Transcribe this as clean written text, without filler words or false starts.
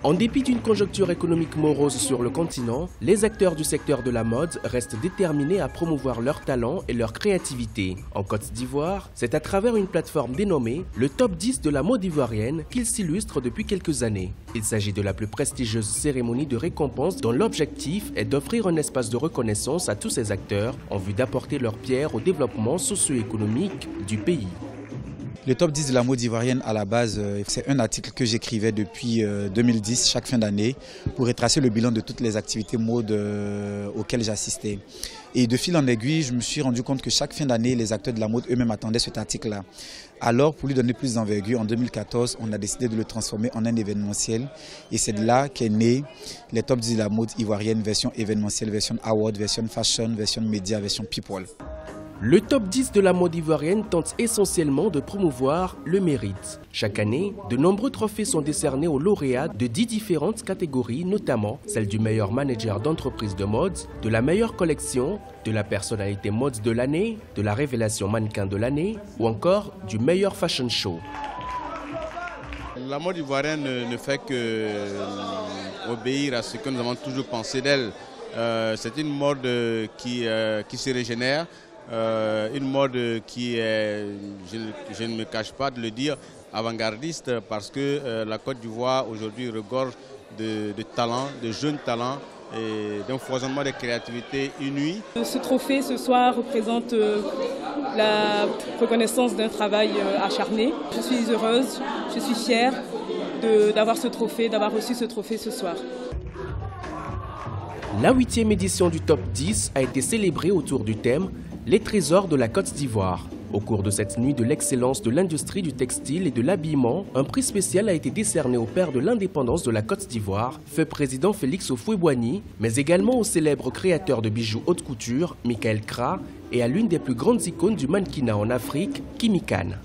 En dépit d'une conjoncture économique morose sur le continent, les acteurs du secteur de la mode restent déterminés à promouvoir leurs talents et leur créativité. En Côte d'Ivoire, c'est à travers une plateforme dénommée le Top 10 de la mode ivoirienne qu'ils s'illustrent depuis quelques années. Il s'agit de la plus prestigieuse cérémonie de récompense dont l'objectif est d'offrir un espace de reconnaissance à tous ces acteurs en vue d'apporter leur pierre au développement socio-économique du pays. Le top 10 de la mode ivoirienne, à la base, c'est un article que j'écrivais depuis 2010, chaque fin d'année, pour retracer le bilan de toutes les activités mode auxquelles j'assistais. Et de fil en aiguille, je me suis rendu compte que chaque fin d'année, les acteurs de la mode eux-mêmes attendaient cet article-là. Alors, pour lui donner plus d'envergure, en 2014, on a décidé de le transformer en un événementiel. Et c'est de là qu'est né les top 10 de la mode ivoirienne, version événementielle, version award, version fashion, version média, version people. Le top 10 de la mode ivoirienne tente essentiellement de promouvoir le mérite. Chaque année, de nombreux trophées sont décernés aux lauréats de 10 différentes catégories, notamment celle du meilleur manager d'entreprise de mode, de la meilleure collection, de la personnalité mode de l'année, de la révélation mannequin de l'année ou encore du meilleur fashion show. La mode ivoirienne ne fait que obéir à ce que nous avons toujours pensé d'elle. C'est une mode qui se régénère. Une mode qui est, je ne me cache pas de le dire, avant-gardiste parce que la Côte d'Ivoire aujourd'hui regorge de talents, de jeunes talents et d'un foisonnement de créativité inouï. Ce trophée ce soir représente la reconnaissance d'un travail acharné. Je suis heureuse, je suis fière d'avoir ce trophée, d'avoir reçu ce trophée ce soir. La 8e édition du Top 10 a été célébrée autour du thème « Les trésors de la Côte d'Ivoire ». Au cours de cette nuit de l'excellence de l'industrie du textile et de l'habillement, un prix spécial a été décerné au père de l'indépendance de la Côte d'Ivoire, feu président Félix Houphouët-Boigny, mais également au célèbre créateur de bijoux haute couture, Michael Kra, et à l'une des plus grandes icônes du mannequinat en Afrique, Kimi Kane.